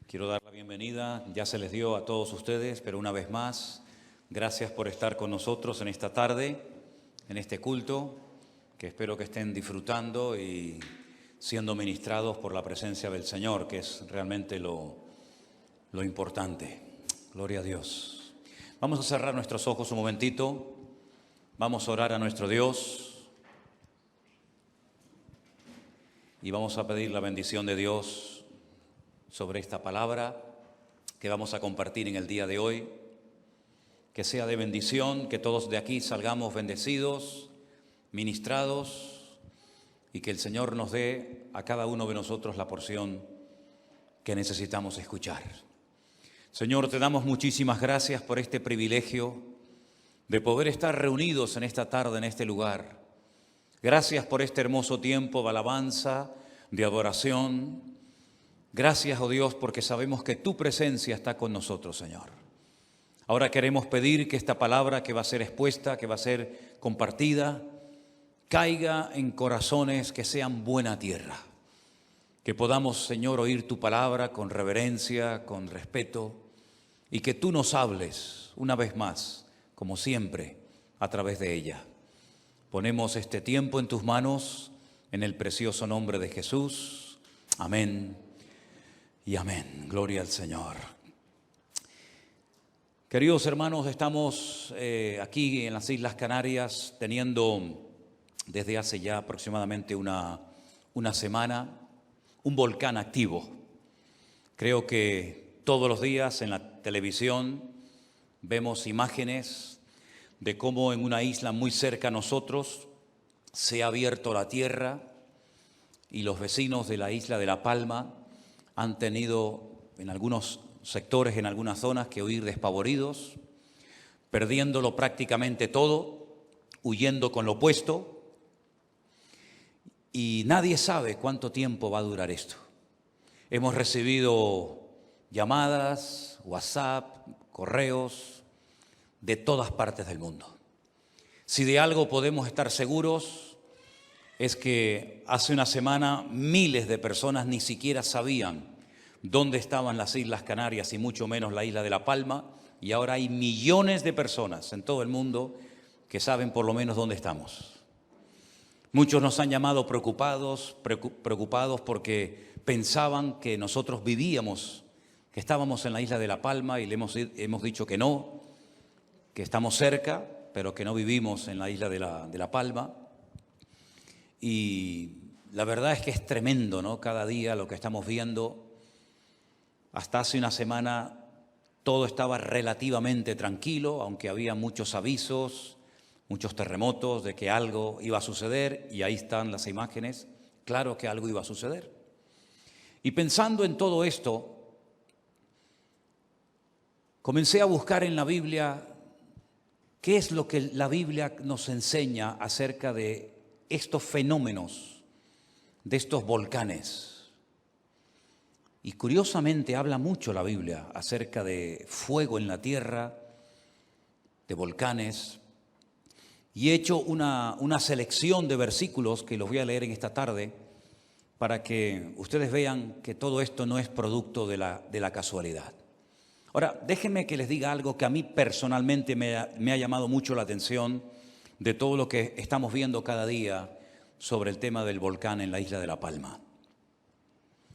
Quiero dar la bienvenida, ya se les dio a todos ustedes, pero una vez más, gracias por estar con nosotros en esta tarde, en este culto, que espero que estén disfrutando y siendo ministrados por la presencia del Señor, que es realmente lo importante. Gloria a Dios. Vamos a cerrar nuestros ojos un momentito, vamos a orar a nuestro Dios y vamos a pedir la bendición de Dios sobre esta palabra que vamos a compartir en el día de hoy, que sea de bendición, que todos de aquí salgamos bendecidos, ministrados, y que el Señor nos dé a cada uno de nosotros la porción que necesitamos escuchar. Señor, te damos muchísimas gracias por este privilegio de poder estar reunidos en esta tarde, en este lugar. Gracias por este hermoso tiempo de alabanza, de adoración. Gracias, oh Dios, porque sabemos que tu presencia está con nosotros, Señor. Ahora queremos pedir que esta palabra que va a ser expuesta, que va a ser compartida, caiga en corazones que sean buena tierra. Que podamos, Señor, oír tu palabra con reverencia, con respeto, y que tú nos hables una vez más, como siempre, a través de ella. Ponemos este tiempo en tus manos, en el precioso nombre de Jesús. Amén. Y amén. Gloria al Señor. Queridos hermanos, estamos aquí en las Islas Canarias teniendo desde hace ya aproximadamente una semana un volcán activo. Creo que todos los días en la televisión vemos imágenes de cómo en una isla muy cerca a nosotros se ha abierto la tierra y los vecinos de la isla de La Palma han tenido en algunos sectores, en algunas zonas, que huir despavoridos, perdiéndolo prácticamente todo, huyendo con lo puesto, y nadie sabe cuánto tiempo va a durar esto. Hemos recibido llamadas, WhatsApp, correos de todas partes del mundo. Si de algo podemos estar seguros es que hace una semana miles de personas ni siquiera sabían dónde estaban las Islas Canarias y mucho menos la isla de La Palma, y ahora hay millones de personas en todo el mundo que saben por lo menos dónde estamos. Muchos nos han llamado preocupados porque pensaban que nosotros vivíamos, que estábamos en la isla de La Palma, y le hemos dicho que no, que estamos cerca, pero que no vivimos en la isla de La Palma. Y la verdad es que es tremendo, ¿no? Cada día lo que estamos viendo. Hasta hace una semana todo estaba relativamente tranquilo, aunque había muchos avisos, muchos terremotos de que algo iba a suceder, y ahí están las imágenes. Claro que algo iba a suceder. Y pensando en todo esto, comencé a buscar en la Biblia qué es lo que la Biblia nos enseña acerca de estos fenómenos, de estos volcanes. Y curiosamente habla mucho la Biblia acerca de fuego en la tierra, de volcanes. Y he hecho una selección de versículos que los voy a leer en esta tarde para que ustedes vean que todo esto no es producto de la casualidad. Ahora, déjenme que les diga algo que a mí personalmente me ha llamado mucho la atención de todo lo que estamos viendo cada día sobre el tema del volcán en la isla de La Palma.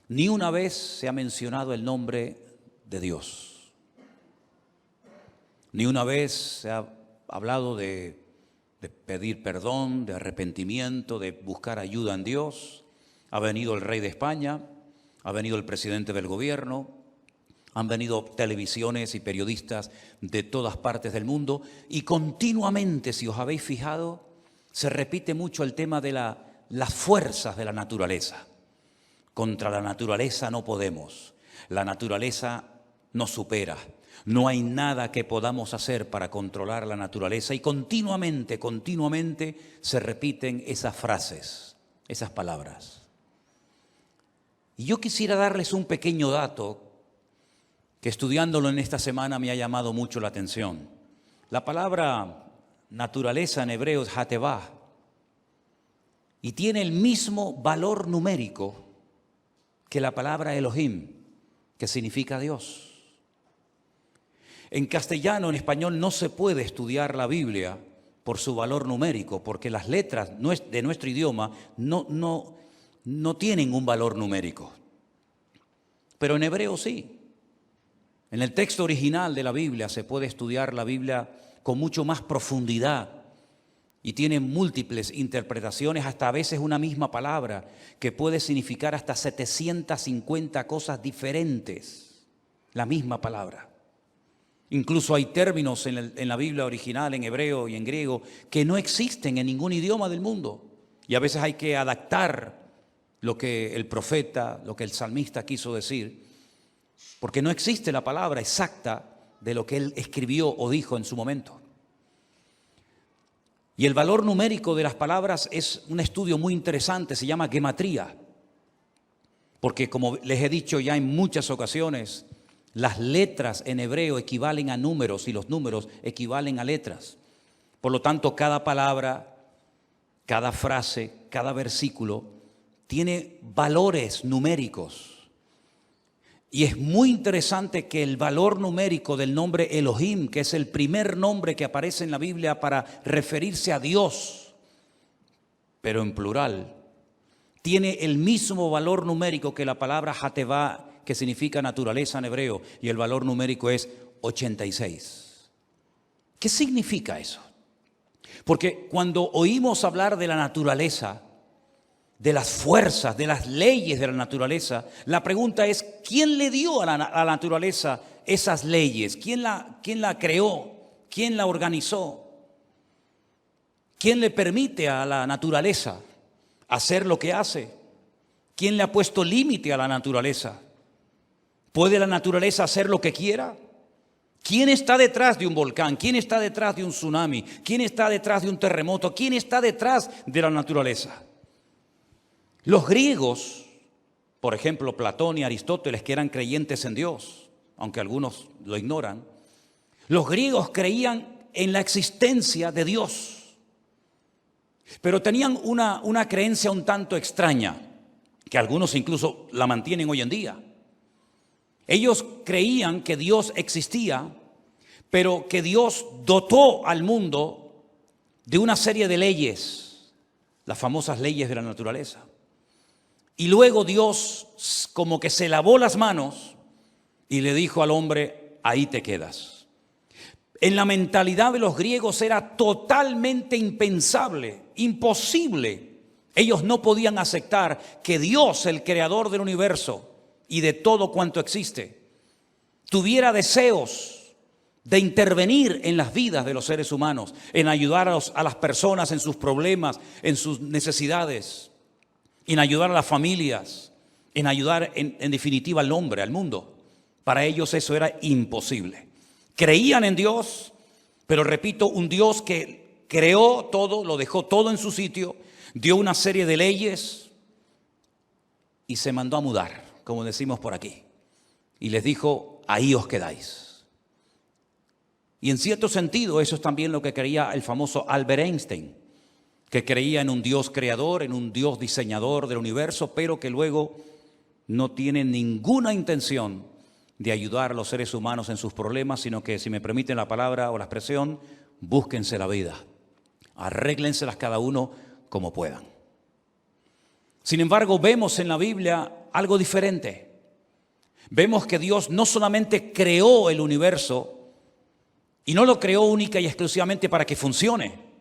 Ni una vez se ha mencionado el nombre de Dios. Ni una vez se ha hablado de pedir perdón, de arrepentimiento, de buscar ayuda en Dios. Ha venido el rey de España, ha venido el presidente del gobierno, han venido televisiones y periodistas de todas partes del mundo, y continuamente, si os habéis fijado, se repite mucho el tema de las fuerzas de la naturaleza. Contra la naturaleza no podemos, la naturaleza nos supera. No hay nada que podamos hacer para controlar la naturaleza, y continuamente se repiten esas frases, esas palabras. Y yo quisiera darles un pequeño dato que, estudiándolo en esta semana, me ha llamado mucho la atención. La palabra naturaleza en hebreo es hatevah, y tiene el mismo valor numérico que la palabra Elohim, que significa Dios. En castellano, en español, no se puede estudiar la Biblia por su valor numérico, porque las letras de nuestro idioma no tienen un valor numérico. Pero en hebreo sí. En el texto original de la Biblia se puede estudiar la Biblia con mucho más profundidad y tiene múltiples interpretaciones, hasta a veces una misma palabra que puede significar hasta 750 cosas diferentes, la misma palabra. Incluso hay términos en la Biblia original, en hebreo y en griego, que no existen en ningún idioma del mundo. Y a veces hay que adaptar lo que el profeta, lo que el salmista quiso decir, porque no existe la palabra exacta de lo que él escribió o dijo en su momento. Y el valor numérico de las palabras es un estudio muy interesante, se llama gematría, porque como les he dicho ya en muchas ocasiones, las letras en hebreo equivalen a números y los números equivalen a letras. Por lo tanto, cada palabra, cada frase, cada versículo tiene valores numéricos. Y es muy interesante que el valor numérico del nombre Elohim, que es el primer nombre que aparece en la Biblia para referirse a Dios, pero en plural, tiene el mismo valor numérico que la palabra Hatevá, que significa naturaleza en hebreo, y el valor numérico es 86. ¿Qué significa eso? Porque cuando oímos hablar de la naturaleza, de las fuerzas, de las leyes de la naturaleza, la pregunta es, ¿quién le dio a la naturaleza esas leyes? ¿Quién la creó? ¿Quién la organizó? ¿Quién le permite a la naturaleza hacer lo que hace? ¿Quién le ha puesto límite a la naturaleza? ¿Puede la naturaleza hacer lo que quiera? ¿Quién está detrás de un volcán? ¿Quién está detrás de un tsunami? ¿Quién está detrás de un terremoto? ¿Quién está detrás de la naturaleza? Los griegos, por ejemplo, Platón y Aristóteles, que eran creyentes en Dios, aunque algunos lo ignoran, los griegos creían en la existencia de Dios, pero tenían una creencia un tanto extraña, que algunos incluso la mantienen hoy en día. Ellos creían que Dios existía, pero que Dios dotó al mundo de una serie de leyes, las famosas leyes de la naturaleza. Y luego Dios como que se lavó las manos y le dijo al hombre, ahí te quedas. En la mentalidad de los griegos era totalmente impensable, imposible. Ellos no podían aceptar que Dios, el creador del universo y de todo cuanto existe, tuviera deseos de intervenir en las vidas de los seres humanos, en ayudar a las personas en sus problemas, en sus necesidades, en ayudar a las familias, en ayudar en definitiva al hombre, al mundo. Para ellos eso era imposible. Creían en Dios, pero repito, un Dios que creó todo, lo dejó todo en su sitio, dio una serie de leyes y se mandó a mudar, como decimos por aquí. Y les dijo, ahí os quedáis. Y en cierto sentido eso es también lo que creía el famoso Albert Einstein, que creía en un Dios creador, en un Dios diseñador del universo, pero que luego no tiene ninguna intención de ayudar a los seres humanos en sus problemas, sino que, si me permiten la palabra o la expresión, búsquense la vida, arréglenselas cada uno como puedan. Sin embargo, vemos en la Biblia algo diferente. Vemos que Dios no solamente creó el universo, y no lo creó única y exclusivamente para que funcione,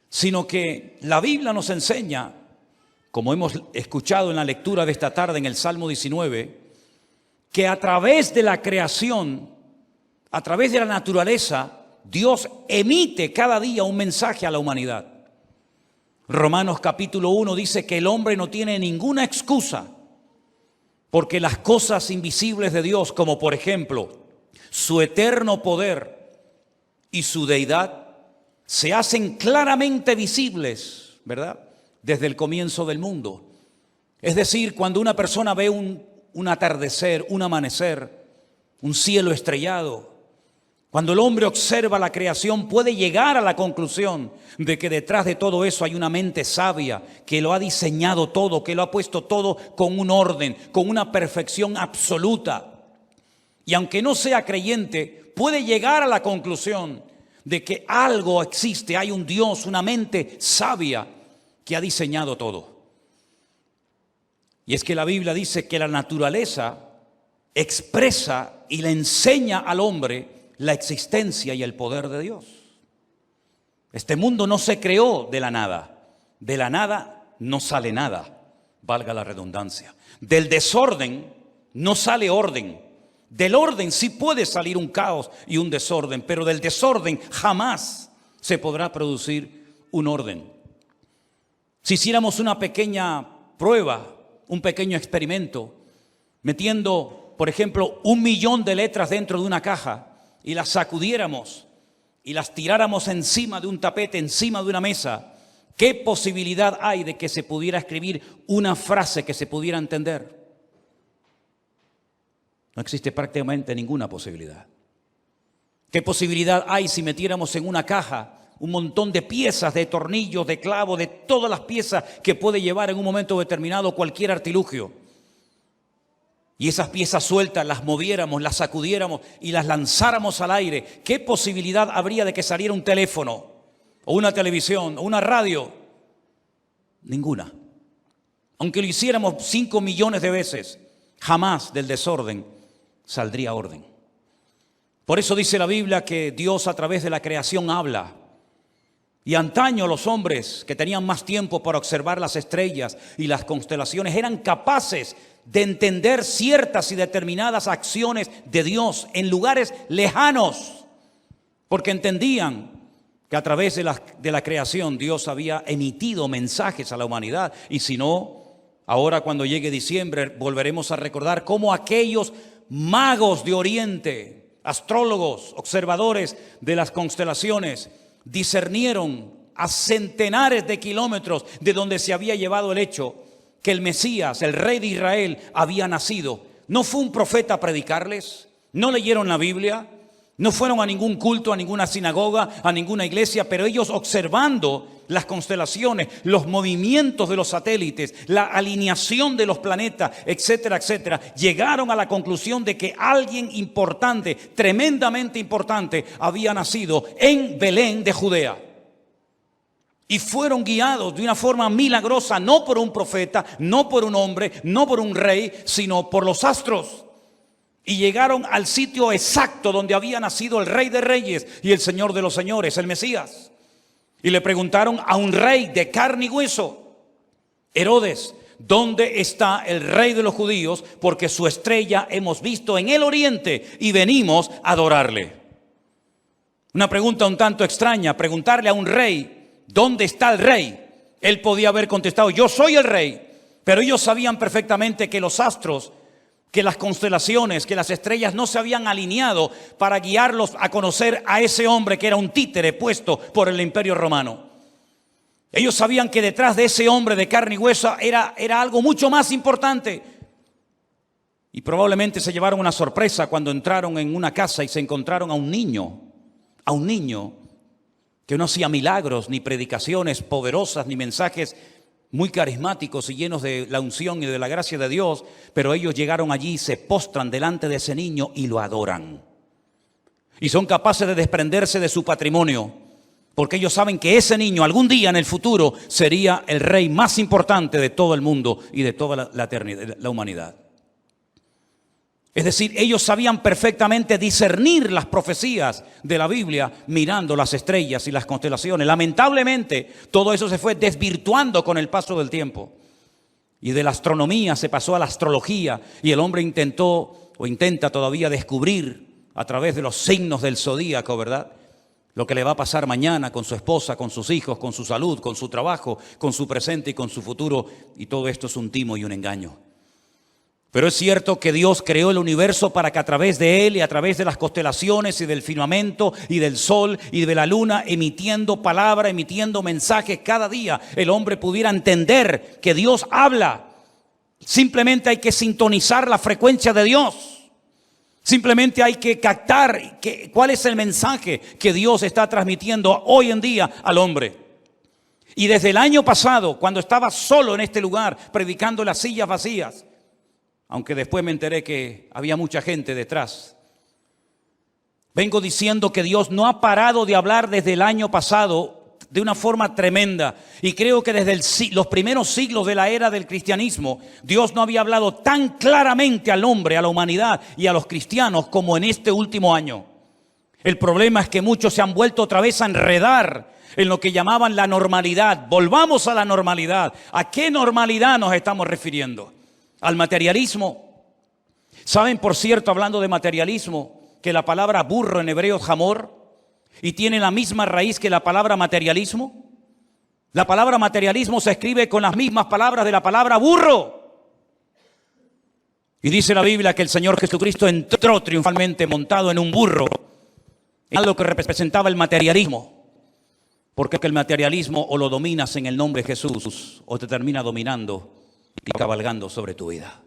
sino que la Biblia nos enseña, como hemos escuchado en la lectura de esta tarde en el Salmo 19, que a través de la creación, a través de la naturaleza, Dios emite cada día un mensaje a la humanidad. Romanos capítulo 1 dice que el hombre no tiene ninguna excusa, porque las cosas invisibles de Dios, como por ejemplo su eterno poder y su deidad, se hacen claramente visibles, ¿verdad?, desde el comienzo del mundo. Es decir, cuando una persona ve un atardecer, un amanecer, un cielo estrellado, Cuando el hombre observa la creación, puede llegar a la conclusión de que detrás de todo eso hay una mente sabia que lo ha diseñado todo, que lo ha puesto todo con un orden, con una perfección absoluta. Y aunque no sea creyente, puede llegar a la conclusión de que algo existe, hay un Dios, una mente sabia que ha diseñado todo. Y es que la Biblia dice que la naturaleza expresa y le enseña al hombre la existencia y el poder de Dios. Este mundo no se creó de la nada no sale nada, valga la redundancia. Del desorden no sale orden, del orden sí puede salir un caos y un desorden, pero del desorden jamás se podrá producir un orden. Si hiciéramos una pequeña prueba, un pequeño experimento, metiendo, por ejemplo, 1 millón de letras dentro de una caja, y las sacudiéramos y las tiráramos encima de un tapete, encima de una mesa, ¿qué posibilidad hay de que se pudiera escribir una frase que se pudiera entender? No existe prácticamente ninguna posibilidad. ¿Qué posibilidad hay si metiéramos en una caja un montón de piezas, de tornillos, de clavos, de todas las piezas que puede llevar en un momento determinado cualquier artilugio? Y esas piezas sueltas las moviéramos, las sacudiéramos y las lanzáramos al aire. ¿Qué posibilidad habría de que saliera un teléfono o una televisión o una radio? Ninguna. Aunque lo hiciéramos 5 millones de veces, jamás del desorden saldría orden. Por eso dice la Biblia que Dios a través de la creación habla. Y antaño los hombres que tenían más tiempo para observar las estrellas y las constelaciones eran capaces de entender ciertas y determinadas acciones de Dios en lugares lejanos, porque entendían que a través de la creación Dios había emitido mensajes a la humanidad. Y si no, ahora cuando llegue diciembre volveremos a recordar cómo aquellos magos de Oriente, astrólogos, observadores de las constelaciones, discernieron a centenares de kilómetros de donde se había llevado el hecho que el Mesías, el rey de Israel, había nacido. ¿No fue un profeta a predicarles? ¿No leyeron la Biblia? ¿No fueron a ningún culto, a ninguna sinagoga, a ninguna iglesia? Pero ellos, observando las constelaciones, los movimientos de los satélites, la alineación de los planetas, etcétera, etcétera, llegaron a la conclusión de que alguien importante, tremendamente importante, había nacido en Belén de Judea. Y fueron guiados de una forma milagrosa, no por un profeta, no por un hombre, no por un rey, sino por los astros. Y llegaron al sitio exacto donde había nacido el Rey de Reyes y el Señor de los Señores, el Mesías. Y le preguntaron a un rey de carne y hueso: Herodes, ¿dónde está el rey de los judíos? Porque su estrella hemos visto en el oriente y venimos a adorarle. Una pregunta un tanto extraña, preguntarle a un rey: ¿dónde está el rey? Él podía haber contestado: yo soy el rey. Pero ellos sabían perfectamente que los astros, que las constelaciones, que las estrellas no se habían alineado para guiarlos a conocer a ese hombre que era un títere puesto por el Imperio Romano. Ellos sabían que detrás de ese hombre de carne y hueso era algo mucho más importante. Y probablemente se llevaron una sorpresa cuando entraron en una casa y se encontraron a un niño que no hacía milagros, ni predicaciones poderosas, ni mensajes muy carismáticos y llenos de la unción y de la gracia de Dios, pero ellos llegaron allí y se postran delante de ese niño y lo adoran. Y son capaces de desprenderse de su patrimonio, porque ellos saben que ese niño algún día en el futuro sería el rey más importante de todo el mundo y de toda la eternidad, la humanidad. Es decir, ellos sabían perfectamente discernir las profecías de la Biblia mirando las estrellas y las constelaciones. Lamentablemente, todo eso se fue desvirtuando con el paso del tiempo. Y de la astronomía se pasó a la astrología, y el hombre intentó o intenta todavía descubrir a través de los signos del zodíaco, ¿verdad?, lo que le va a pasar mañana con su esposa, con sus hijos, con su salud, con su trabajo, con su presente y con su futuro. Y todo esto es un timo y un engaño. Pero es cierto que Dios creó el universo para que a través de él y a través de las constelaciones y del firmamento y del sol y de la luna, emitiendo palabra, emitiendo mensajes cada día, el hombre pudiera entender que Dios habla. Simplemente hay que sintonizar la frecuencia de Dios. Simplemente hay que captar cuál es el mensaje que Dios está transmitiendo hoy en día al hombre. Y desde el año pasado, cuando estaba solo en este lugar, predicando las sillas vacías, aunque después me enteré que había mucha gente detrás, vengo diciendo que Dios no ha parado de hablar desde el año pasado de una forma tremenda. Y creo que desde los primeros siglos de la era del cristianismo, Dios no había hablado tan claramente al hombre, a la humanidad y a los cristianos como en este último año. El problema es que muchos se han vuelto otra vez a enredar en lo que llamaban la normalidad. Volvamos a la normalidad. ¿A qué normalidad nos estamos refiriendo? ¿Al materialismo? ¿Saben, por cierto, hablando de materialismo, que la palabra burro en hebreo es hamor y tiene la misma raíz que la palabra materialismo? La palabra materialismo se escribe con las mismas palabras de la palabra burro. Y dice la Biblia que el Señor Jesucristo entró triunfalmente montado en un burro, en algo que representaba el materialismo. Porque el materialismo o lo dominas en el nombre de Jesús o te termina dominando y cabalgando sobre tu vida.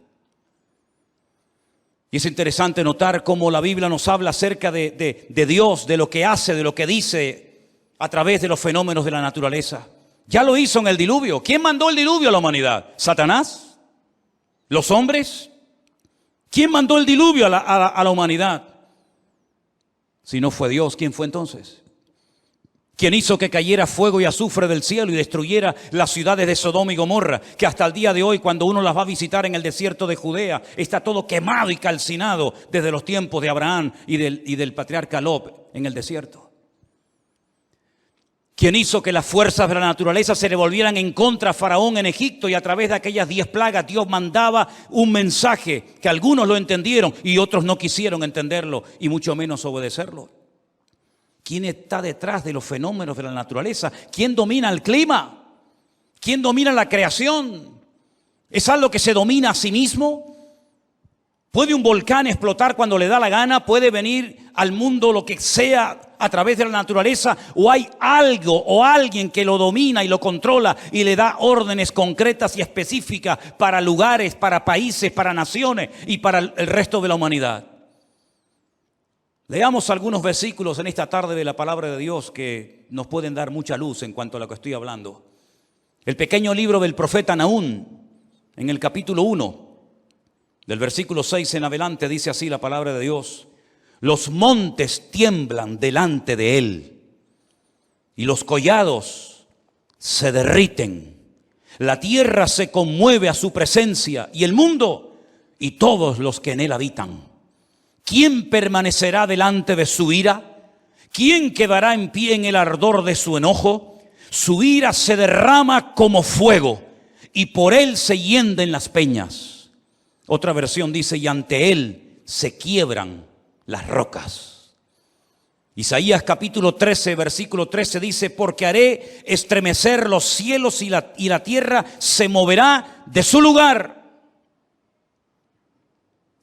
Y es interesante notar cómo la Biblia nos habla acerca de Dios, de lo que hace, de lo que dice a través de los fenómenos de la naturaleza. Ya lo hizo en el diluvio. ¿Quién mandó el diluvio a la humanidad? ¿Satanás? ¿Los hombres? ¿Quién mandó el diluvio a la humanidad? Si no fue Dios, ¿quién fue entonces? ¿Quién hizo que cayera fuego y azufre del cielo y destruyera las ciudades de Sodoma y Gomorra? Que hasta el día de hoy, cuando uno las va a visitar en el desierto de Judea, está todo quemado y calcinado desde los tiempos de Abraham y del patriarca Lot en el desierto. ¿Quién hizo que las fuerzas de la naturaleza se le volvieran en contra a Faraón en Egipto y a través de aquellas 10 plagas Dios mandaba un mensaje que algunos lo entendieron y otros no quisieron entenderlo y mucho menos obedecerlo? ¿Quién está detrás de los fenómenos de la naturaleza? ¿Quién domina el clima? ¿Quién domina la creación? ¿Es algo que se domina a sí mismo? ¿Puede un volcán explotar cuando le da la gana? ¿Puede venir al mundo lo que sea a través de la naturaleza? ¿O hay algo o alguien que lo domina y lo controla y le da órdenes concretas y específicas para lugares, para países, para naciones y para el resto de la humanidad? Leamos algunos versículos en esta tarde de la palabra de Dios que nos pueden dar mucha luz en cuanto a lo que estoy hablando. El pequeño libro del profeta Nahum, en el capítulo 1, del versículo 6 en adelante, dice así la palabra de Dios: los montes tiemblan delante de él y los collados se derriten. La tierra se conmueve a su presencia y el mundo y todos los que en él habitan. ¿Quién permanecerá delante de su ira? ¿Quién quedará en pie en el ardor de su enojo? Su ira se derrama como fuego y por él se hienden las peñas. Otra versión dice: y ante él se quiebran las rocas. Isaías capítulo 13, versículo 13 dice: porque haré estremecer los cielos y la tierra se moverá de su lugar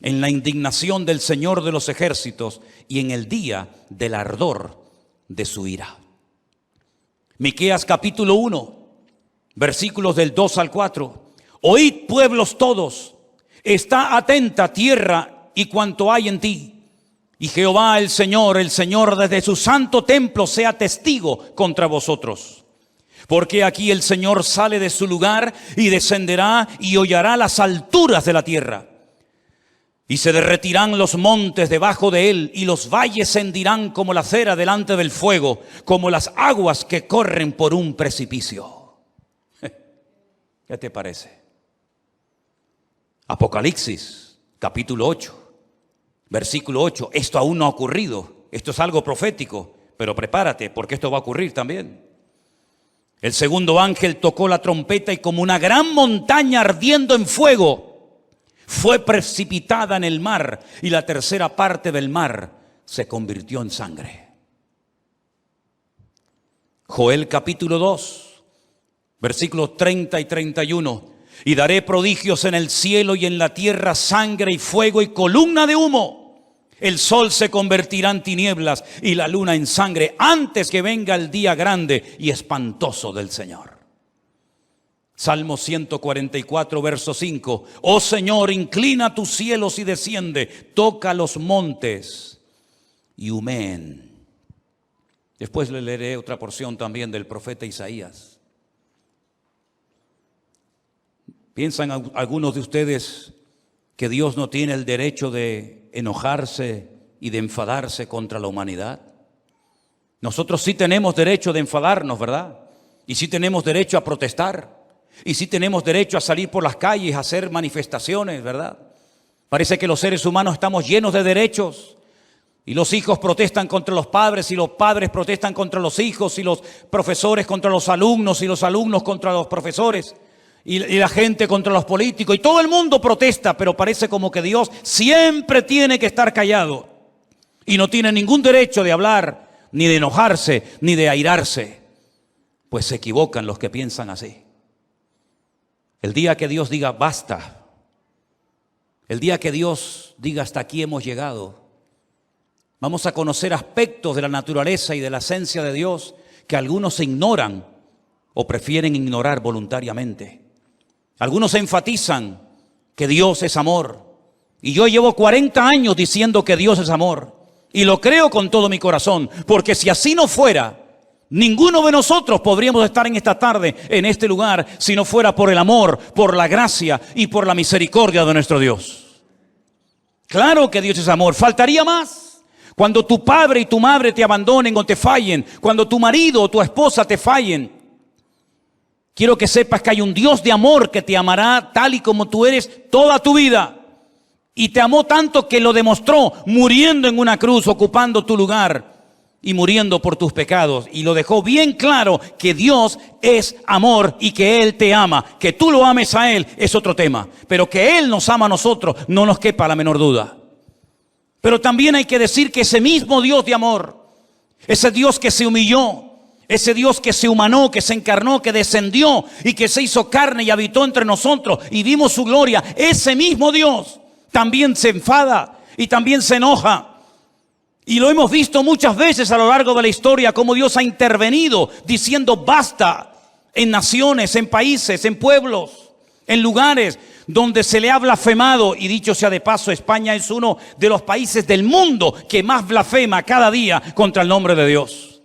en la indignación del Señor de los ejércitos y en el día del ardor de su ira. Miqueas capítulo 1, versículos del 2 al 4. Oíd, pueblos todos, está atenta tierra y cuanto hay en ti. Y Jehová el Señor desde su santo templo sea testigo contra vosotros. Porque aquí el Señor sale de su lugar y descenderá y hollará las alturas de la tierra. Y se derretirán los montes debajo de él, y los valles se hendirán como la cera delante del fuego, como las aguas que corren por un precipicio. ¿Qué te parece? Apocalipsis, capítulo 8, versículo 8. Esto aún no ha ocurrido. Esto es algo profético, pero prepárate porque esto va a ocurrir también. El segundo ángel tocó la trompeta y como una gran montaña ardiendo en fuego fue precipitada en el mar y la tercera parte del mar se convirtió en sangre. Joel capítulo 2, versículos 30 y 31. Y daré prodigios en el cielo y en la tierra, sangre y fuego y columna de humo. El sol se convertirá en tinieblas y la luna en sangre antes que venga el día grande y espantoso del Señor. Salmo 144, verso 5. Oh Señor, inclina tus cielos y desciende, toca los montes y humeen. Después le leeré otra porción también del profeta Isaías. ¿Piensan algunos de ustedes que Dios no tiene el derecho de enojarse y de enfadarse contra la humanidad? Nosotros sí tenemos derecho de enfadarnos, ¿verdad? Y sí tenemos derecho a protestar. Y sí tenemos derecho a salir por las calles, a hacer manifestaciones, ¿verdad? Parece que los seres humanos estamos llenos de derechos. Y los hijos protestan contra los padres, y los padres protestan contra los hijos, y los profesores contra los alumnos, y los alumnos contra los profesores, y la gente contra los políticos. Y todo el mundo protesta, pero parece como que Dios siempre tiene que estar callado. Y no tiene ningún derecho de hablar, ni de enojarse, ni de airarse. Pues se equivocan los que piensan así. El día que Dios diga basta, el día que Dios diga hasta aquí hemos llegado, vamos a conocer aspectos de la naturaleza y de la esencia de Dios que algunos ignoran o prefieren ignorar voluntariamente. Algunos enfatizan que Dios es amor. Y yo llevo 40 años diciendo que Dios es amor. Y lo creo con todo mi corazón, porque si así no fuera, ninguno de nosotros podríamos estar en esta tarde, en este lugar, si no fuera por el amor, por la gracia y por la misericordia de nuestro Dios. Claro que Dios es amor. ¿Faltaría más? Cuando tu padre y tu madre te abandonen o te fallen, cuando tu marido o tu esposa te fallen, quiero que sepas que hay un Dios de amor que te amará tal y como tú eres toda tu vida. Y te amó tanto que lo demostró muriendo en una cruz, ocupando tu lugar y muriendo por tus pecados. Y lo dejó bien claro que Dios es amor y que Él te ama. Que tú lo ames a Él es otro tema, pero que Él nos ama a nosotros no nos quepa la menor duda. Pero también hay que decir que ese mismo Dios de amor, ese Dios que se humilló, ese Dios que se humanó, que se encarnó, que descendió y que se hizo carne y habitó entre nosotros y vimos su gloria, ese mismo Dios también se enfada y también se enoja. Y lo hemos visto muchas veces a lo largo de la historia, cómo Dios ha intervenido diciendo basta en naciones, en países, en pueblos, en lugares donde se le ha blasfemado. Y dicho sea de paso, España es uno de los países del mundo que más blasfema cada día contra el nombre de Dios.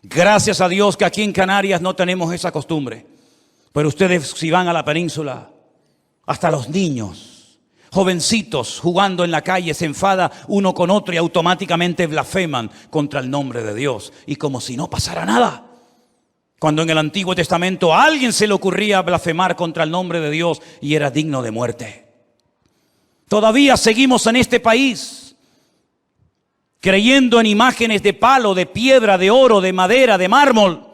Gracias a Dios que aquí en Canarias no tenemos esa costumbre. Pero ustedes, si van a la península, hasta los niños, jovencitos jugando en la calle, se enfada uno con otro y automáticamente blasfeman contra el nombre de Dios. Y como si no pasara nada. Cuando en el Antiguo Testamento a alguien se le ocurría blasfemar contra el nombre de Dios y era digno de muerte. Todavía seguimos en este país creyendo en imágenes de palo, de piedra, de oro, de madera, de mármol.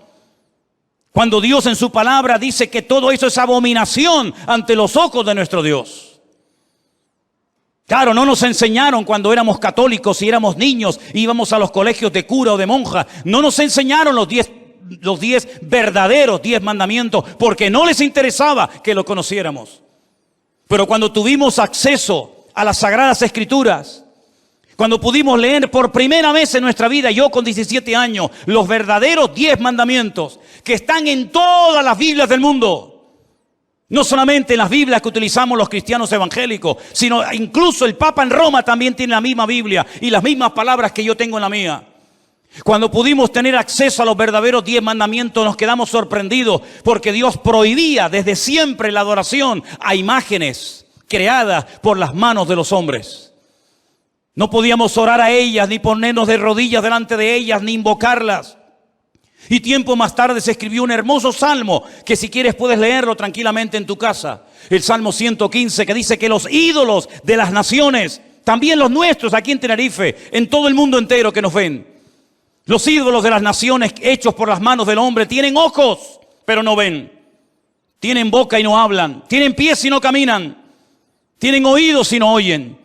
Cuando Dios en su palabra dice que todo eso es abominación ante los ojos de nuestro Dios. Claro, no nos enseñaron cuando éramos católicos y éramos niños, íbamos a los colegios de cura o de monja. No nos enseñaron los 10 verdaderos 10 mandamientos, porque no les interesaba que lo conociéramos. Pero cuando tuvimos acceso a las Sagradas Escrituras, cuando pudimos leer por primera vez en nuestra vida, yo con 17 años, los verdaderos 10 mandamientos que están en todas las Biblias del mundo. No solamente en las Biblias que utilizamos los cristianos evangélicos, sino incluso el Papa en Roma también tiene la misma Biblia y las mismas palabras que yo tengo en la mía. Cuando pudimos tener acceso a los verdaderos 10 mandamientos, nos quedamos sorprendidos porque Dios prohibía desde siempre la adoración a imágenes creadas por las manos de los hombres. No podíamos orar a ellas, ni ponernos de rodillas delante de ellas, ni invocarlas. Y tiempo más tarde se escribió un hermoso salmo que si quieres puedes leerlo tranquilamente en tu casa. El Salmo 115, que dice que los ídolos de las naciones, también los nuestros aquí en Tenerife, en todo el mundo entero que nos ven, los ídolos de las naciones hechos por las manos del hombre tienen ojos, pero no ven. Tienen boca y no hablan. Tienen pies y no caminan. Tienen oídos y no oyen.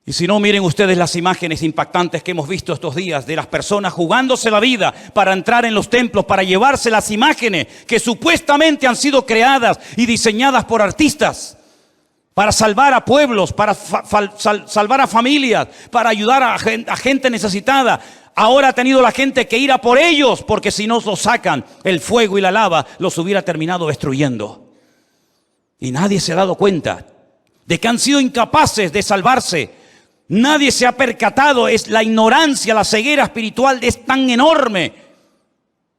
Y si no, miren ustedes las imágenes impactantes que hemos visto estos días de las personas jugándose la vida para entrar en los templos, para llevarse las imágenes que supuestamente han sido creadas y diseñadas por artistas, para salvar a pueblos, para salvar a familias, para ayudar a gente necesitada, Ahora ha tenido la gente que ir a por ellos, porque si no los sacan, el fuego y la lava los hubiera terminado destruyendo. Y nadie se ha dado cuenta de que han sido incapaces de salvarse. Nadie se ha percatado. Es la ignorancia, la ceguera espiritual es tan enorme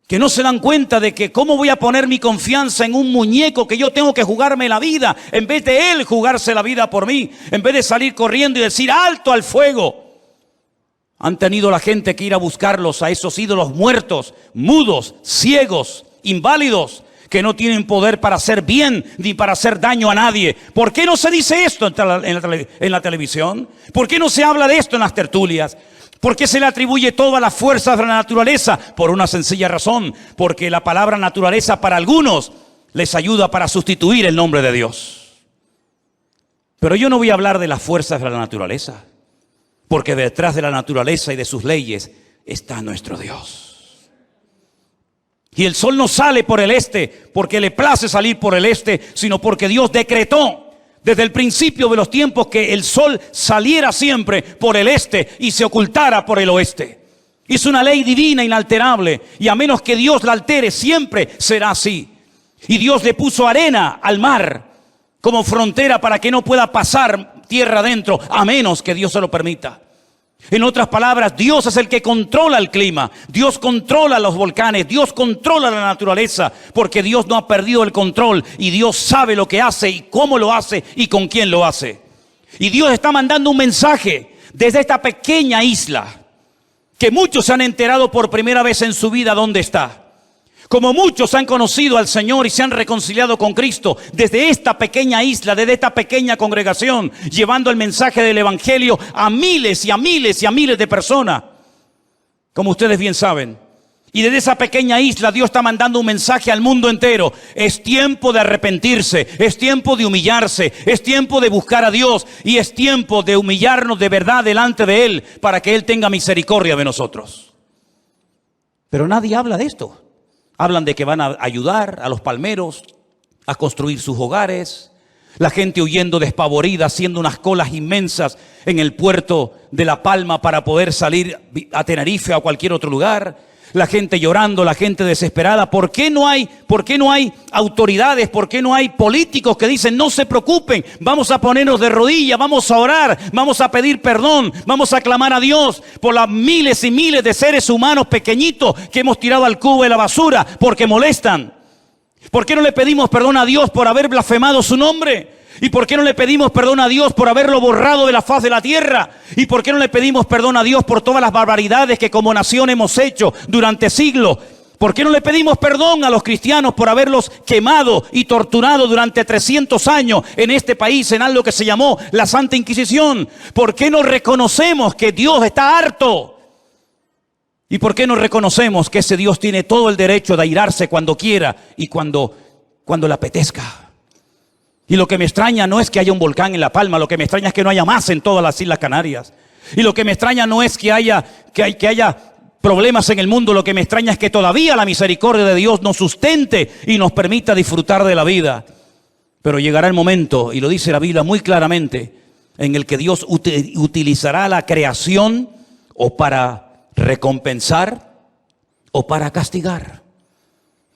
que no se dan cuenta de que cómo voy a poner mi confianza en un muñeco que yo tengo que jugarme la vida, en vez de él jugarse la vida por mí, en vez de salir corriendo y decir alto al fuego. Han tenido la gente que ir a buscarlos a esos ídolos muertos, mudos, ciegos, inválidos, que no tienen poder para hacer bien ni para hacer daño a nadie. ¿Por qué no se dice esto en la televisión? ¿Por qué no se habla de esto en las tertulias? ¿Por qué se le atribuye todas las fuerzas de la naturaleza? Por una sencilla razón, porque la palabra naturaleza para algunos les ayuda para sustituir el nombre de Dios. Pero yo no voy a hablar de las fuerzas de la naturaleza, porque detrás de la naturaleza y de sus leyes está nuestro Dios. Y el sol no sale por el este porque le place salir por el este, sino porque Dios decretó desde el principio de los tiempos que el sol saliera siempre por el este y se ocultara por el oeste. Es una ley divina inalterable, y a menos que Dios la altere siempre será así. Y Dios le puso arena al mar como frontera para que no pueda pasar tierra adentro, a menos que Dios se lo permita. En otras palabras, Dios es el que controla el clima, Dios controla los volcanes, Dios controla la naturaleza, porque Dios no ha perdido el control y Dios sabe lo que hace y cómo lo hace y con quién lo hace. Y Dios está mandando un mensaje desde esta pequeña isla que muchos se han enterado por primera vez en su vida dónde está. Como muchos han conocido al Señor y se han reconciliado con Cristo desde esta pequeña isla, desde esta pequeña congregación, llevando el mensaje del Evangelio a miles y a miles y a miles de personas, como ustedes bien saben. Y desde esa pequeña isla Dios está mandando un mensaje al mundo entero. Es tiempo de arrepentirse, es tiempo de humillarse, es tiempo de buscar a Dios y es tiempo de humillarnos de verdad delante de Él para que Él tenga misericordia de nosotros. Pero nadie habla de esto. Hablan de que van a ayudar a los palmeros a construir sus hogares. La gente huyendo despavorida, haciendo unas colas inmensas en el puerto de La Palma para poder salir a Tenerife o a cualquier otro lugar. La gente llorando, la gente desesperada. ¿Por qué no hay autoridades? ¿Por qué no hay políticos que dicen no se preocupen? Vamos a ponernos de rodillas, vamos a orar, vamos a pedir perdón, vamos a clamar a Dios por las miles y miles de seres humanos pequeñitos que hemos tirado al cubo de la basura porque molestan. ¿Por qué no le pedimos perdón a Dios por haber blasfemado su nombre? ¿Y por qué no le pedimos perdón a Dios por haberlo borrado de la faz de la tierra? ¿Y por qué no le pedimos perdón a Dios por todas las barbaridades que como nación hemos hecho durante siglos? ¿Por qué no le pedimos perdón a los cristianos por haberlos quemado y torturado durante 300 años en este país en algo que se llamó la Santa Inquisición? ¿Por qué no reconocemos que Dios está harto? ¿Y por qué no reconocemos que ese Dios tiene todo el derecho de airarse cuando quiera y cuando le apetezca? Y lo que me extraña no es que haya un volcán en La Palma, lo que me extraña es que no haya más en todas las Islas Canarias. Y lo que me extraña no es que haya problemas en el mundo, lo que me extraña es que todavía la misericordia de Dios nos sustente y nos permita disfrutar de la vida. Pero llegará el momento, y lo dice la Biblia muy claramente, en el que Dios utilizará la creación o para recompensar o para castigar.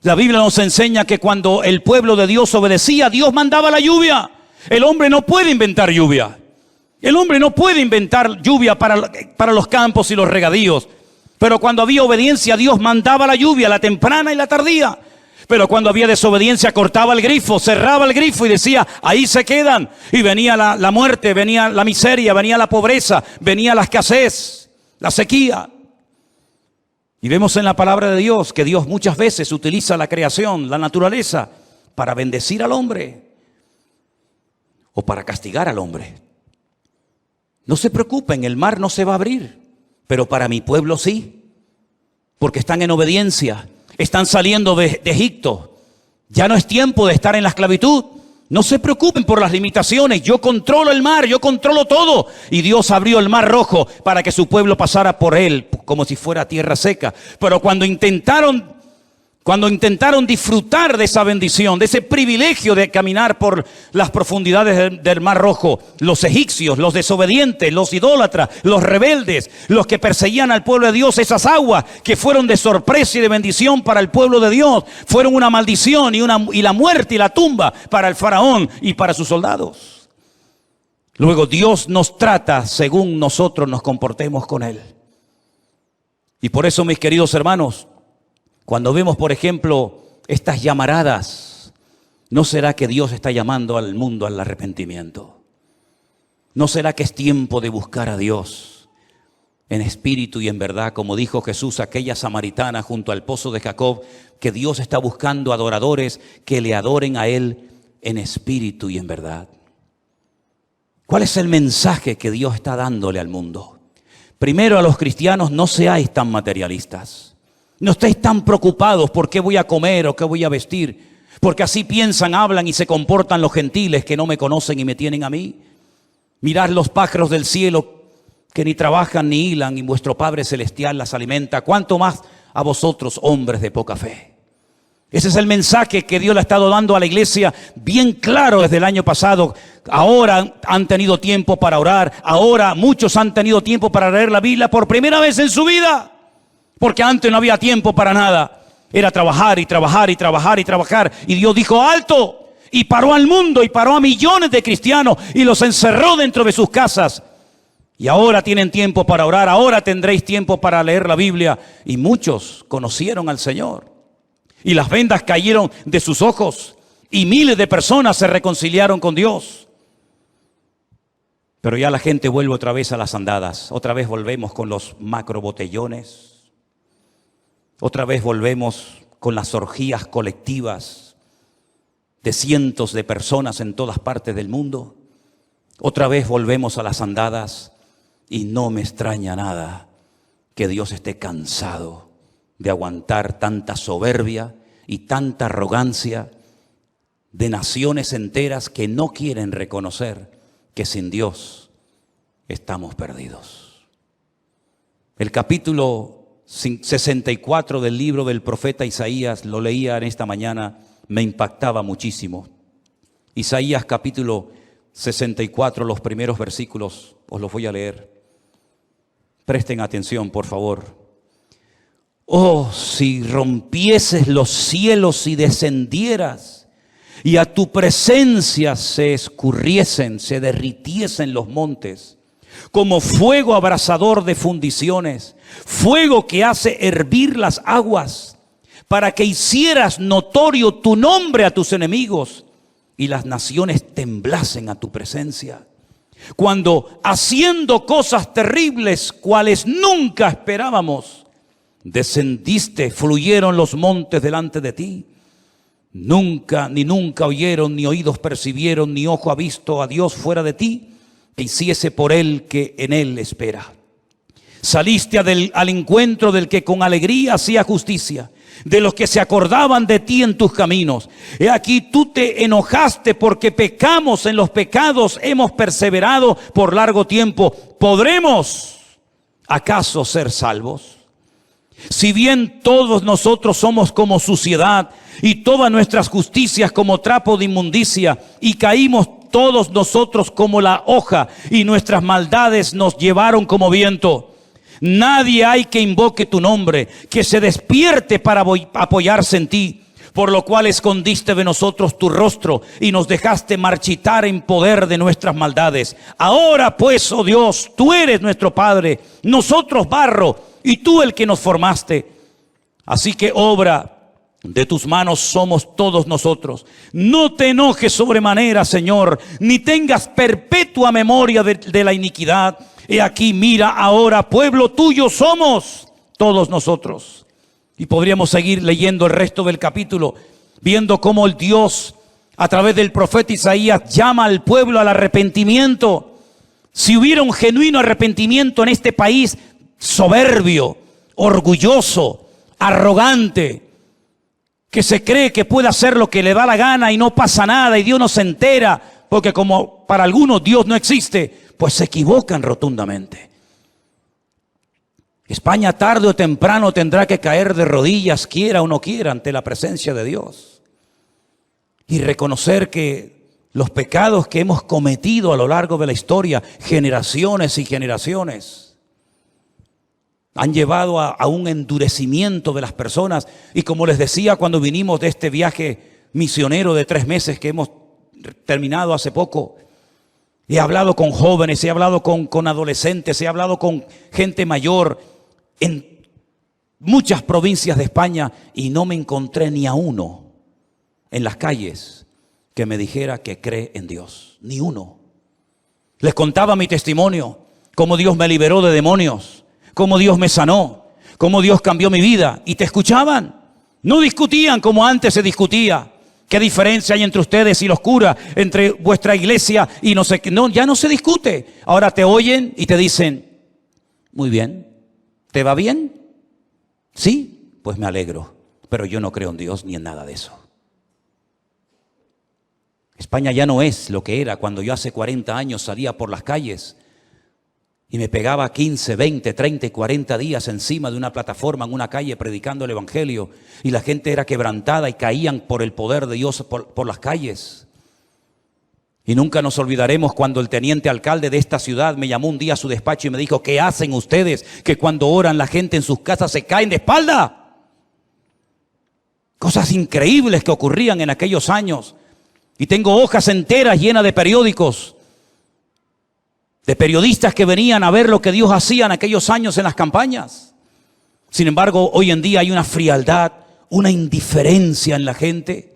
La Biblia nos enseña que cuando el pueblo de Dios obedecía, Dios mandaba la lluvia. El hombre no puede inventar lluvia. El hombre no puede inventar lluvia para los campos y los regadíos. Pero cuando había obediencia, Dios mandaba la lluvia, la temprana y la tardía. Pero cuando había desobediencia, cortaba el grifo, cerraba el grifo y decía, ahí se quedan. Y venía la muerte, venía la miseria, venía la pobreza, venía la escasez, la sequía. Y vemos en la palabra de Dios que Dios muchas veces utiliza la creación, la naturaleza, para bendecir al hombre o para castigar al hombre. No se preocupen, el mar no se va a abrir, pero para mi pueblo sí, porque están en obediencia, están saliendo de Egipto. Ya no es tiempo de estar en la esclavitud. No se preocupen por las limitaciones, yo controlo el mar, yo controlo todo. Y Dios abrió el mar rojo para que su pueblo pasara por él como si fuera tierra seca. Pero cuando intentaron Cuando intentaron disfrutar de esa bendición, de ese privilegio de caminar por las profundidades del Mar Rojo, los egipcios, los desobedientes, los idólatras, los rebeldes, los que perseguían al pueblo de Dios, esas aguas que fueron de sorpresa y de bendición para el pueblo de Dios, fueron una maldición y la muerte y la tumba para el faraón y para sus soldados. Luego Dios nos trata según nosotros nos comportemos con Él. Y por eso, mis queridos hermanos, cuando vemos, por ejemplo, estas llamaradas, ¿no será que Dios está llamando al mundo al arrepentimiento? ¿No será que es tiempo de buscar a Dios en espíritu y en verdad? Como dijo Jesús a aquella samaritana junto al pozo de Jacob, que Dios está buscando adoradores que le adoren a Él en espíritu y en verdad. ¿Cuál es el mensaje que Dios está dándole al mundo? Primero, a los cristianos: no seáis tan materialistas. No estéis tan preocupados por qué voy a comer o qué voy a vestir, porque así piensan, hablan y se comportan los gentiles que no me conocen y me tienen a mí. Mirad los pájaros del cielo, que ni trabajan ni hilan, y vuestro Padre Celestial las alimenta. ¿Cuánto más a vosotros, hombres de poca fe? Ese es el mensaje que Dios le ha estado dando a la iglesia bien claro desde el año pasado. Ahora han tenido tiempo para orar. Ahora muchos han tenido tiempo para leer la Biblia por primera vez en su vida. Porque antes no había tiempo para nada. Era trabajar y trabajar y trabajar y trabajar. Y Dios dijo: alto. Y paró al mundo y paró a millones de cristianos y los encerró dentro de sus casas. Y ahora tienen tiempo para orar. Ahora tendréis tiempo para leer la Biblia. Y muchos conocieron al Señor. Y las vendas cayeron de sus ojos. Y miles de personas se reconciliaron con Dios. Pero ya la gente vuelve otra vez a las andadas. Otra vez volvemos con los macrobotellones. Otra vez volvemos con las orgías colectivas de cientos de personas en todas partes del mundo. Otra vez volvemos a las andadas y no me extraña nada que Dios esté cansado de aguantar tanta soberbia y tanta arrogancia de naciones enteras que no quieren reconocer que sin Dios estamos perdidos. El capítulo 64 del libro del profeta Isaías, lo leía en esta mañana, me impactaba muchísimo. Isaías capítulo 64, los primeros versículos, os los voy a leer. Presten atención, por favor. Oh, si rompieses los cielos y descendieras, y a tu presencia se escurriesen, se derritiesen los montes, como fuego abrasador de fundiciones, fuego que hace hervir las aguas, para que hicieras notorio tu nombre a tus enemigos y las naciones temblasen a tu presencia. Cuando haciendo cosas terribles, cuales nunca esperábamos, descendiste, fluyeron los montes delante de ti. Nunca oyeron, ni oídos percibieron, ni ojo ha visto a Dios fuera de ti, que hiciese por él que en él espera. Saliste al encuentro del que con alegría hacía justicia, de los que se acordaban de ti en tus caminos. He aquí tú te enojaste porque pecamos, en los pecados hemos perseverado por largo tiempo. ¿Podremos acaso ser salvos? Si bien todos nosotros somos como suciedad y todas nuestras justicias como trapo de inmundicia, y caímos todos nosotros como la hoja, y nuestras maldades nos llevaron como viento. Nadie hay que invoque tu nombre, que se despierte para apoyarse en ti, por lo cual escondiste de nosotros tu rostro y nos dejaste marchitar en poder de nuestras maldades. Ahora pues, oh Dios, tú eres nuestro Padre, nosotros barro, y tú el que nos formaste. Así que obra de tus manos somos todos nosotros. No te enojes sobremanera, Señor, ni tengas perpetua memoria de la iniquidad. He aquí, mira ahora, pueblo tuyo somos todos nosotros. Y podríamos seguir leyendo el resto del capítulo, viendo cómo el Dios, a través del profeta Isaías, llama al pueblo al arrepentimiento. Si hubiera un genuino arrepentimiento en este país soberbio, orgulloso, arrogante, que se cree que puede hacer lo que le da la gana y no pasa nada y Dios no se entera, porque como para algunos Dios no existe, pues se equivocan rotundamente. España tarde o temprano tendrá que caer de rodillas, quiera o no quiera, ante la presencia de Dios. Y reconocer que los pecados que hemos cometido a lo largo de la historia, generaciones y generaciones, han llevado a un endurecimiento de las personas. Y como les decía cuando vinimos de este viaje misionero de 3 meses que hemos terminado hace poco, he hablado con jóvenes, he hablado con adolescentes, he hablado con gente mayor en muchas provincias de España y no me encontré ni a uno en las calles que me dijera que cree en Dios. Ni uno. Les contaba mi testimonio, cómo Dios me liberó de demonios, cómo Dios me sanó, cómo Dios cambió mi vida. Y te escuchaban. No discutían como antes se discutía. ¿Qué diferencia hay entre ustedes y los curas? Entre vuestra iglesia y no sé qué. No, ya no se discute. Ahora te oyen y te dicen, muy bien, ¿te va bien? Sí, pues me alegro. Pero yo no creo en Dios ni en nada de eso. España ya no es lo que era cuando yo hace 40 años salía por las calles y me pegaba 15, 20, 30 y 40 días encima de una plataforma en una calle predicando el evangelio y la gente era quebrantada y caían por el poder de Dios por las calles. Y nunca nos olvidaremos cuando el teniente alcalde de esta ciudad me llamó un día a su despacho y me dijo, ¿qué hacen ustedes que cuando oran la gente en sus casas se caen de espalda? Cosas increíbles que ocurrían en aquellos años. Y tengo hojas enteras llenas de periódicos, de periodistas que venían a ver lo que Dios hacía en aquellos años en las campañas. Sin embargo, hoy en día hay una frialdad, una indiferencia en la gente.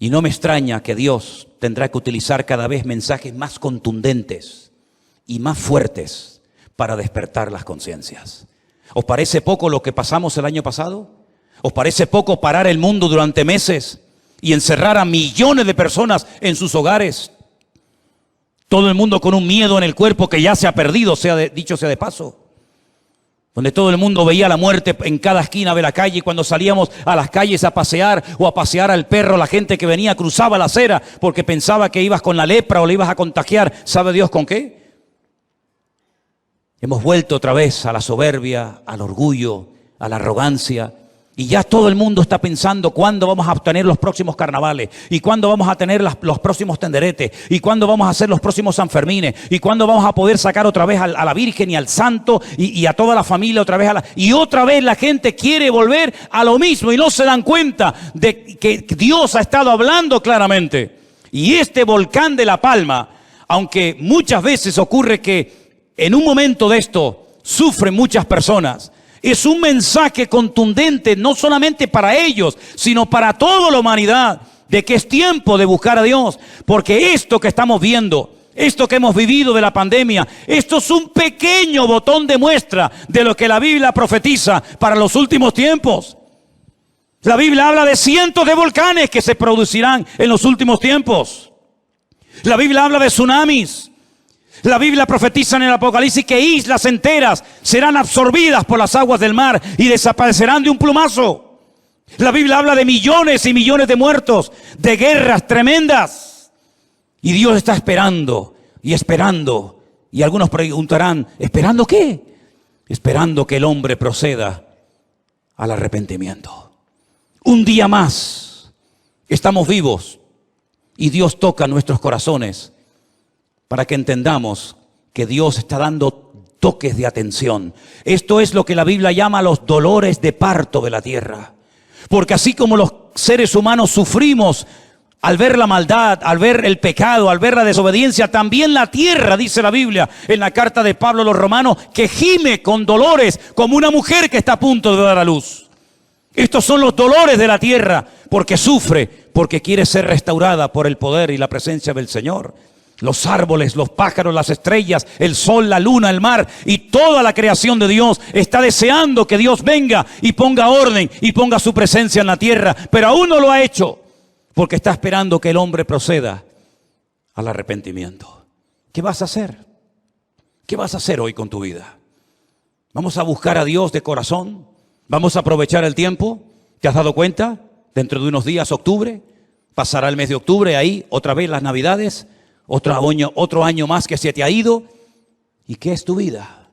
Y no me extraña que Dios tendrá que utilizar cada vez mensajes más contundentes y más fuertes para despertar las conciencias. ¿Os parece poco lo que pasamos el año pasado? ¿Os parece poco parar el mundo durante meses y encerrar a millones de personas en sus hogares? Todo el mundo con un miedo en el cuerpo que ya se ha perdido, dicho sea de paso. Donde todo el mundo veía la muerte en cada esquina de la calle. Y cuando salíamos a las calles a pasear o a pasear al perro, la gente que venía cruzaba la acera porque pensaba que ibas con la lepra o le ibas a contagiar. ¿Sabe Dios con qué? Hemos vuelto otra vez a la soberbia, al orgullo, a la arrogancia. Y ya todo el mundo está pensando cuándo vamos a obtener los próximos carnavales, y cuándo vamos a tener los próximos tenderetes, y cuándo vamos a hacer los próximos Sanfermines, y cuándo vamos a poder sacar otra vez a la Virgen y al Santo y a toda la familia otra vez. Y otra vez la gente quiere volver a lo mismo y no se dan cuenta de que Dios ha estado hablando claramente. Y este volcán de La Palma, aunque muchas veces ocurre que en un momento de esto sufren muchas personas, es un mensaje contundente, no solamente para ellos, sino para toda la humanidad, de que es tiempo de buscar a Dios. Porque esto que estamos viendo, esto que hemos vivido de la pandemia, esto es un pequeño botón de muestra de lo que la Biblia profetiza para los últimos tiempos. La Biblia habla de cientos de volcanes que se producirán en los últimos tiempos. La Biblia habla de tsunamis. La Biblia profetiza en el Apocalipsis que islas enteras serán absorbidas por las aguas del mar y desaparecerán de un plumazo. La Biblia habla de millones y millones de muertos, de guerras tremendas. Y Dios está esperando y esperando. Y algunos preguntarán, ¿esperando qué? Esperando que el hombre proceda al arrepentimiento. Un día más estamos vivos y Dios toca nuestros corazones para que entendamos que Dios está dando toques de atención. Esto es lo que la Biblia llama los dolores de parto de la tierra. Porque así como los seres humanos sufrimos al ver la maldad, al ver el pecado, al ver la desobediencia, también la tierra, dice la Biblia en la carta de Pablo a los romanos, que gime con dolores como una mujer que está a punto de dar a luz. Estos son los dolores de la tierra, porque sufre, porque quiere ser restaurada por el poder y la presencia del Señor. Los árboles, los pájaros, las estrellas, el sol, la luna, el mar y toda la creación de Dios está deseando que Dios venga y ponga orden y ponga su presencia en la tierra. Pero aún no lo ha hecho porque está esperando que el hombre proceda al arrepentimiento. ¿Qué vas a hacer? ¿Qué vas a hacer hoy con tu vida? ¿Vamos a buscar a Dios de corazón? ¿Vamos a aprovechar el tiempo? ¿Te has dado cuenta? Dentro de unos días, octubre, pasará el mes de octubre, ahí otra vez las Navidades. Otro año más que se te ha ido. ¿Y qué es tu vida?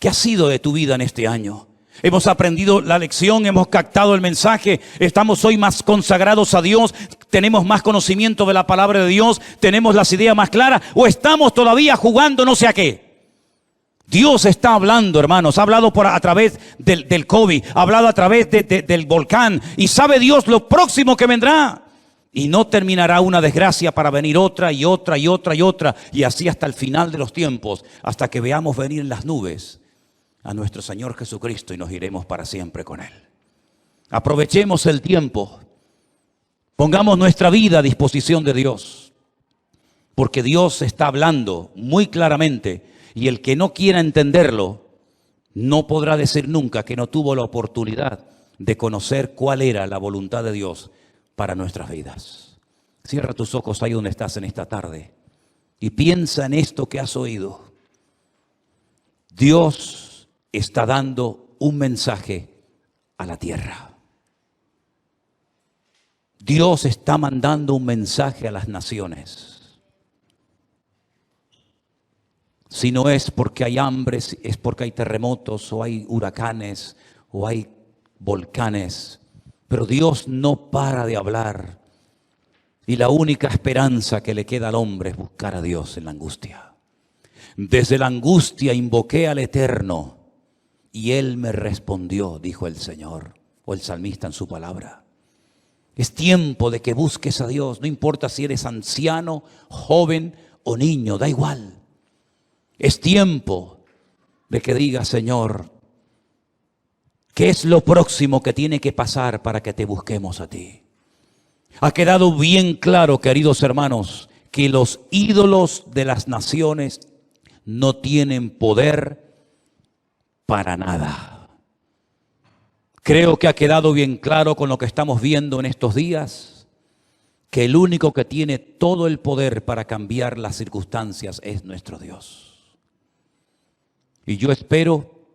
¿Qué ha sido de tu vida en este año? Hemos aprendido la lección, hemos captado el mensaje, estamos hoy más consagrados a Dios, tenemos más conocimiento de la palabra de Dios, tenemos las ideas más claras, o estamos todavía jugando no sé a qué. Dios está hablando, hermanos, ha hablado a través del COVID, ha hablado a través del volcán, y sabe Dios lo próximo que vendrá. Y no terminará una desgracia para venir otra y otra y otra y otra, y así hasta el final de los tiempos, hasta que veamos venir en las nubes a nuestro Señor Jesucristo y nos iremos para siempre con Él. Aprovechemos el tiempo, pongamos nuestra vida a disposición de Dios, porque Dios está hablando muy claramente, y el que no quiera entenderlo no podrá decir nunca que no tuvo la oportunidad de conocer cuál era la voluntad de Dios para nuestras vidas. Cierra tus ojos ahí donde estás en esta tarde y piensa en esto que has oído. Dios está dando un mensaje a la tierra. Dios está mandando un mensaje a las naciones. Si no es porque hay hambres, es porque hay terremotos o hay huracanes o hay volcanes. Pero Dios no para de hablar. Y la única esperanza que le queda al hombre es buscar a Dios en la angustia. Desde la angustia invoqué al Eterno y Él me respondió, dijo el Señor, o el salmista en su palabra. Es tiempo de que busques a Dios, no importa si eres anciano, joven o niño, da igual. Es tiempo de que digas, Señor, ¿qué es lo próximo que tiene que pasar para que te busquemos a ti? Ha quedado bien claro, queridos hermanos, que los ídolos de las naciones no tienen poder para nada. Creo que ha quedado bien claro con lo que estamos viendo en estos días, que el único que tiene todo el poder para cambiar las circunstancias es nuestro Dios. Y yo espero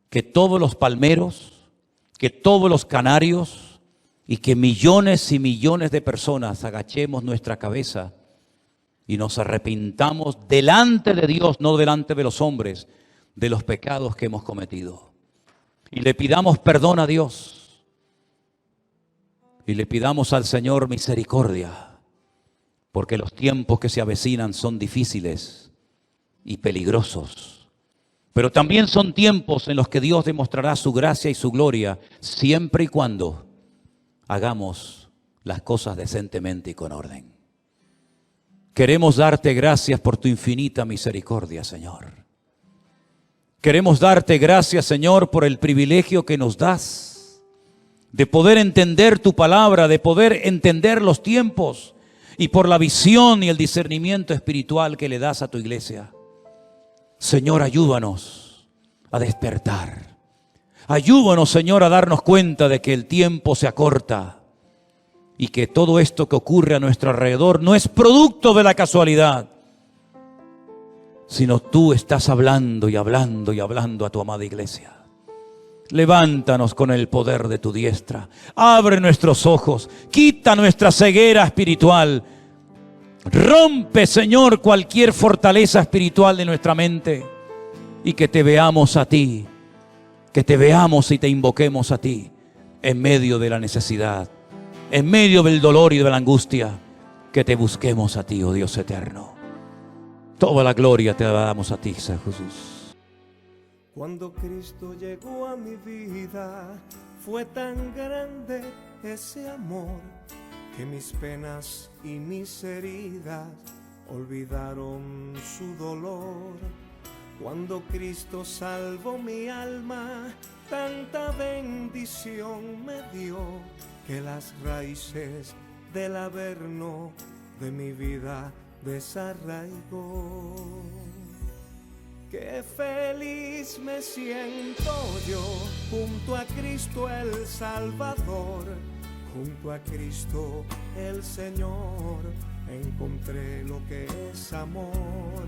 que todos los palmeros, que todos los canarios y que millones y millones de personas agachemos nuestra cabeza y nos arrepintamos delante de Dios, no delante de los hombres, de los pecados que hemos cometido. Y le pidamos perdón a Dios. Y le pidamos al Señor misericordia, porque los tiempos que se avecinan son difíciles y peligrosos. Pero también son tiempos en los que Dios demostrará su gracia y su gloria, siempre y cuando hagamos las cosas decentemente y con orden. Queremos darte gracias por tu infinita misericordia, Señor. Queremos darte gracias, Señor, por el privilegio que nos das de poder entender tu palabra, de poder entender los tiempos y por la visión y el discernimiento espiritual que le das a tu iglesia. Señor, ayúdanos a despertar. Ayúdanos, Señor, a darnos cuenta de que el tiempo se acorta y que todo esto que ocurre a nuestro alrededor no es producto de la casualidad, sino tú estás hablando y hablando y hablando a tu amada iglesia. Levántanos con el poder de tu diestra. Abre nuestros ojos. Quita nuestra ceguera espiritual. Rompe, Señor, cualquier fortaleza espiritual de nuestra mente y que te veamos a ti. Que te veamos y te invoquemos a ti en medio de la necesidad, en medio del dolor y de la angustia. Que te busquemos a ti, oh Dios eterno. Toda la gloria te la damos a ti, San Jesús. Cuando Cristo llegó a mi vida, fue tan grande ese amor que mis penas y mis heridas olvidaron su dolor. Cuando Cristo salvó mi alma, tanta bendición me dio que las raíces del averno de mi vida desarraigó. Qué feliz me siento yo junto a Cristo el Salvador, junto a Cristo el Señor, encontré lo que es amor.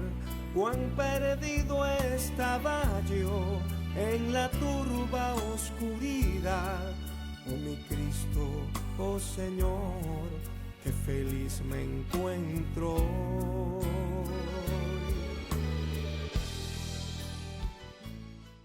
Cuán perdido estaba yo en la turba oscuridad, oh mi Cristo, oh Señor, qué feliz me encuentro.